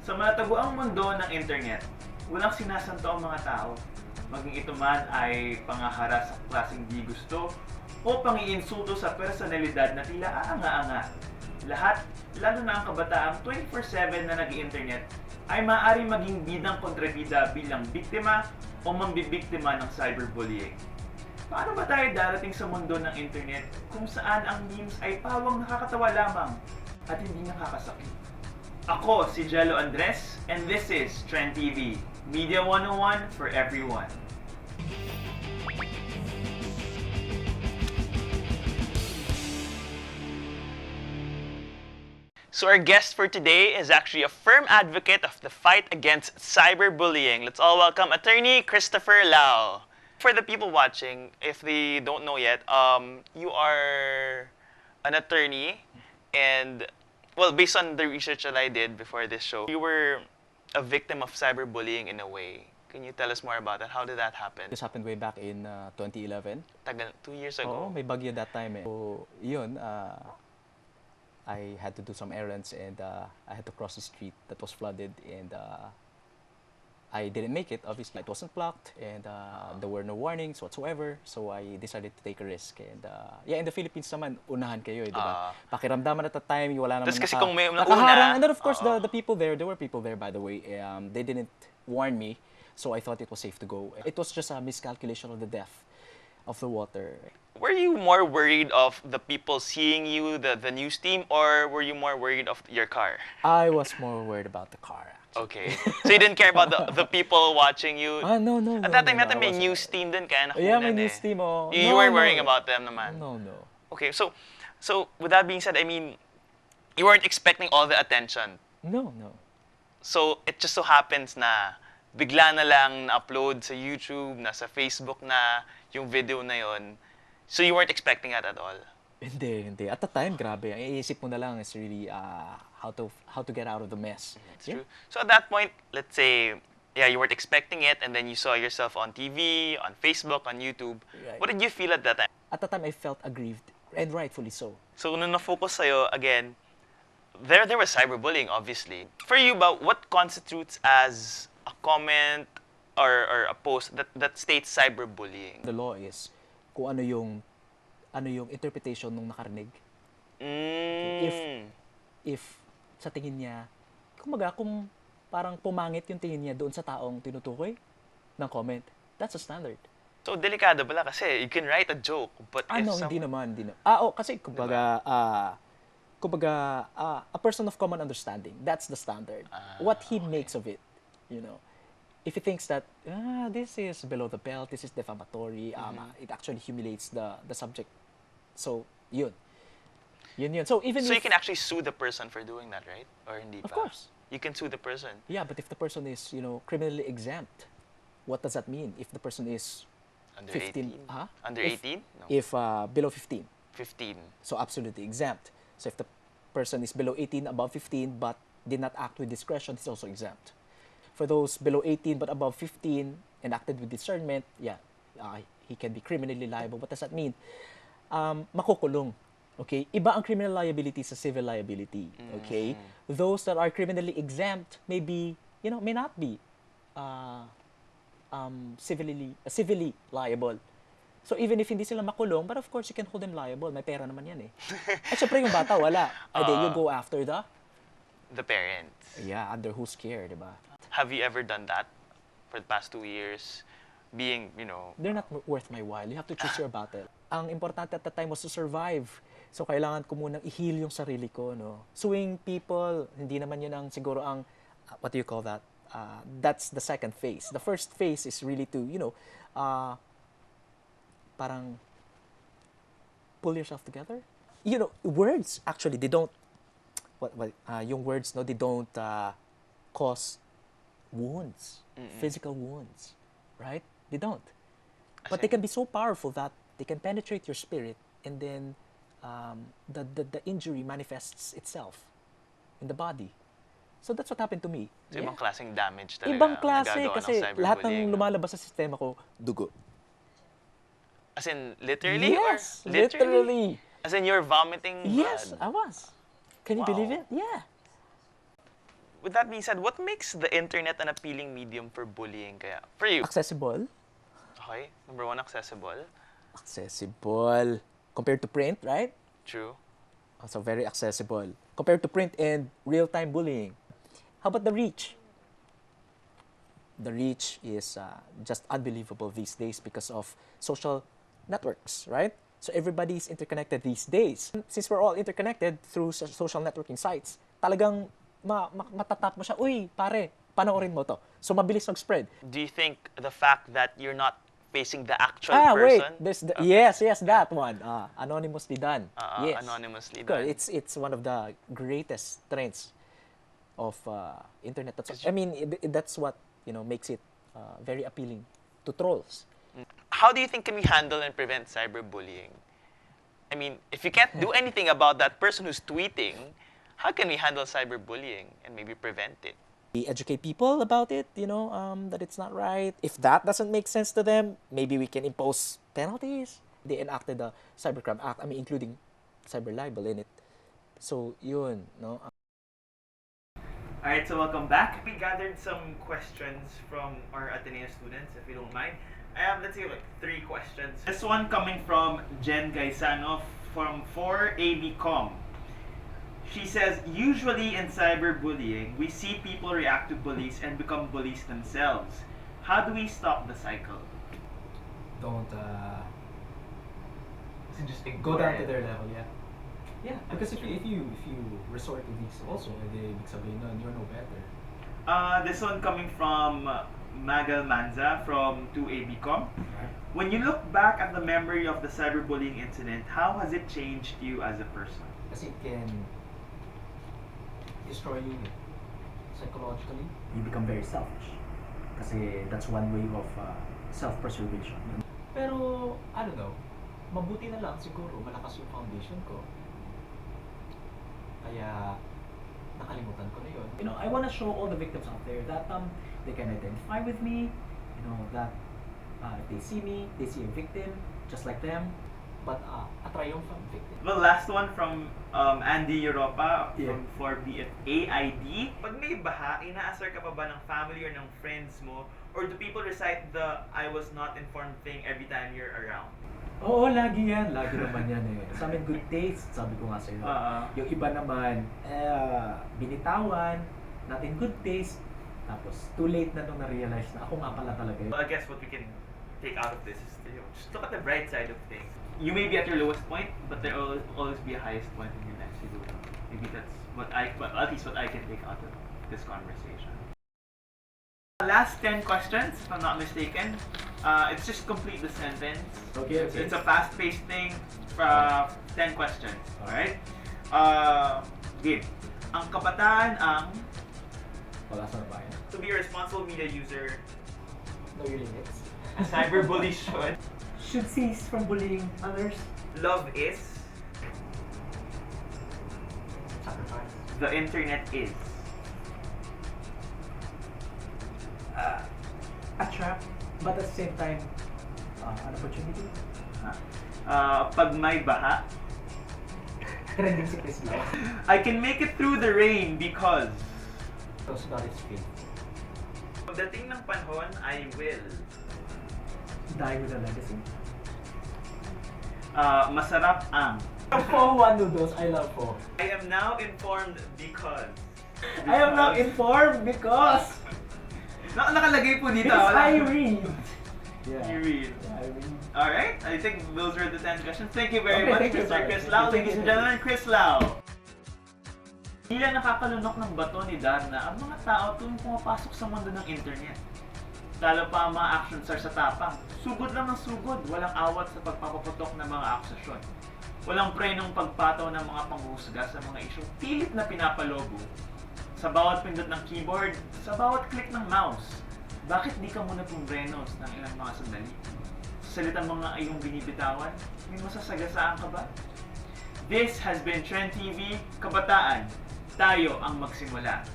Sa malataguang mundo ng internet, walang sinasanto ang mga tao. Maging ito man ay pangaharas sa klaseng di gusto o pangiinsulto sa personalidad na tila aanga-anga. Lahat, lalo na ang kabataang 24/7 na nag-i-internet, ay maaaring maging bidang kontrabida bilang biktima o mambibiktima ng cyberbullying. Paano ba tayo darating sa mundo ng internet kung saan ang memes ay pawang nakakatawa lamang at hindi nakakasakit? Ako si Jelo Andres and this is Trend TV, Media 101 for everyone. So our guest for today is actually a firm advocate of the fight against cyberbullying. Let's all welcome Attorney Christopher Lau. For the people watching, if they don't know yet, you are an attorney and, well, based on the research that I did before this show, you were a victim of cyberbullying in a way. Can you tell us more about that? How did that happen? This happened way back in 2011. Tagal, 2 years ago. Oo, may bagyo that time eh. So, yun, I had to do some errands and I had to cross the street that was flooded and I didn't make it. Obviously, it wasn't blocked and there were no warnings whatsoever. So I decided to take a risk. And yeah, in the Philippines naman, unahan kayo, di ba? Pakiramdaman at the time, wala naman Kasi kung may nakaharang. And then of course, the people there were people there by the way. They didn't warn me. So I thought it was safe to go. It was just a miscalculation of the depth of the water. Were you more worried of the people seeing you, the news team, or were you more worried of your car? I was more worried about the car. Okay. So you didn't care about the people watching you? No. At that time, may news team din kaya Yeah, may nakunan news team. Oh. You weren't worrying about them naman? No. Okay, so with that being said, I mean, you weren't expecting all the attention. No. So it just so happens na bigla na lang na-upload sa YouTube, nasa Facebook na yung video na yon. So you weren't expecting that at all? Hindi. At the time, grabe. Ang iisip mo na lang is really how to get out of the mess. That's true. So at that point, let's say, yeah, you weren't expecting it and then you saw yourself on TV, on Facebook, on YouTube. Right. What did you feel at that time? At the time, I felt aggrieved, and rightfully so. So nung na-focus sa'yo, again, there was cyberbullying, obviously. For you ba, what constitutes as a comment or a post that states cyberbullying? The law is kung ano yung interpretation nung nakarinig. If sa tingin niya, kung parang pumangit yung tingin niya doon sa taong tinutukoy ng comment, that's a standard. So, delikado pala kasi you can write a joke, but if No, hindi naman. Kasi kumbaga, a person of common understanding, that's the standard. What he makes of it, you know. If he thinks that, this is below the belt, this is defamatory, it actually humiliates the subject. So, yun. So, you can actually sue the person for doing that, right? Or hindi pa? Of course. You can sue the person. Yeah, but if the person is, criminally exempt, what does that mean? If the person is Under 15, 18? Under 18? No. If below 15. 15. So, absolutely exempt. So, if the person is below 18, above 15, but did not act with discretion, he's also exempt. For those below 18 but above 15 and acted with discernment, he can be criminally liable. What does that mean? Makukulong. Okay? Iba ang criminal liability sa civil liability. Okay? Those that are criminally exempt may not be civilly liable. So even if hindi sila makulong, but of course you can hold them liable. May pera naman yan eh. At syempre yung bata, wala. And then you go after the parents. Yeah, under who's care, di ba? Have you ever done that for the past 2 years? Being, They're not worth my while. You have to choose your battle. Ang importante at the time was to survive. So, kailangan ko munang i-heal yung sarili ko, no? Suing people, hindi naman yun ang siguro ang, what do you call that? That's the second phase. The first phase is really to, parang pull yourself together. Words, actually, they don't, yung words, no, they don't cause wounds, physical wounds, right? They don't. But they can be so powerful that they can penetrate your spirit and then the injury manifests itself in the body. So that's what happened to me. So ibang klaseng damage talaga. Ibang klase nagagawa kasi ng cyberbullying, lahat ng lumalabas sa sistema ko, dugo. As in, literally? Yes, or literally. As in, you're vomiting blood? Yes, I was. Can you believe it? Yeah. with that being said, what makes the internet an appealing medium for bullying kaya? For you? Accessible. Okay, number one, accessible. Accessible. Compared to print, right? True. So very accessible. Compared to print and real-time bullying. How about the reach? The reach is just unbelievable these days because of social networks, right? So everybody's interconnected these days. Since we're all interconnected through social networking sites, talagang matatap mo siya, uy, pare, panoorin mo to. So mabilis mag-spread. Do you think the fact that you're not facing the actual Wait, person? there's yes, that one. Anonymously done. Yes. Anonymously Of course, done. it's one of the greatest strengths of internet. I mean, that's what makes it very appealing to trolls. How do you think can we handle and prevent cyberbullying? I mean, if you can't do anything about that person who's tweeting, how can we handle cyberbullying and maybe prevent it? We educate people about it, that it's not right. If that doesn't make sense to them, maybe we can impose penalties. They enacted the Cybercrime Act, including cyber libel in it. So, yun, no? Alright, so welcome back. We gathered some questions from our Ateneo students, if you don't mind. I have, let's say, like 3 questions. This one coming from Jen Gaisano from 4ABCom. She says, usually in cyberbullying, we see people react to bullies and become bullies themselves. How do we stop the cycle? Don't Just go down to their level, yeah. Yeah, because if you resort to these also, ibig sabihin nun, you're no better. This one coming from Magal Manza from 2ABCom. When you look back at the memory of the cyberbullying incident, how has it changed you as a person? Kasi it can destroy you psychologically. You become very selfish. Kasi that's one way of self-preservation. Pero, I don't know, mabuti na lang siguro, malakas yung foundation ko. Kaya, nakalimutan ko na yun. I want to show all the victims out there that they can identify with me. That if they see me, they see a victim just like them. But, a triumphant victim. The last one from Andy Europa Yeah. from 4BFAID. Pag may baha, inaasar ka pa ba ng family or ng friends mo? Or do people recite the I was not informed thing every time you're around? Oo, lagi yan. Lagi naman yan eh. Sa amin, good taste. Sabi ko nga sa'yo. Yung iba naman, binitawan, not in good taste. Tapos, too late na nung na-realize na ako nga pala talaga yun. Well, I guess what we can take out of this is just look at the bright side of things. You may be at your lowest point, but there will always be a highest point in your life. Maybe that's at least what I can take out of this conversation. Last 10 questions, if I'm not mistaken. It's just complete the sentence. Okay. It's a fast-paced thing. 10 questions. Alright? Game. Ang kabataan ang Wala sa bayan. to be a responsible media user, Know your limits. a cyberbully should. Should cease from bullying others. Love is. Sacrifice. The internet is. A trap, but at the same time, an opportunity. Pag may baha, Trending si Chris Lau. I can make it through the rain because Because God is faithful. pagdating ng panahon, I will. Die with a legacy. Masarap ang. Po one noodles, I love po. I am now informed because. I am now informed because Nakalagay po dito. because wala. I read. You Yeah. read. I read. Alright, I think those were the 10 questions. Thank you very Okay, much, thank you, Mr. sir. Chris Lau. Thank Ladies you. and gentlemen, Chris Lau. Tila nakakalunok ng bato ni Darna ang mga tao tuwing pumapasok sa mundo ng internet. Lalo pa ang mga action stars sa tapang. Sugod lang ng sugod, walang awat sa pagpapaputok ng mga akusasyon. Walang prenong pagpataw ng mga panghuhusga sa mga isyong pilit na pinapalobo. Sa bawat pindot ng keyboard, sa bawat click ng mouse, bakit di ka muna pumrenos ng ilang mga sandali? Sa salitang mga iyong binibitawan, may masasagasaan ka ba? This has been Trend TV, Kabataan. Tayo ang magsimula.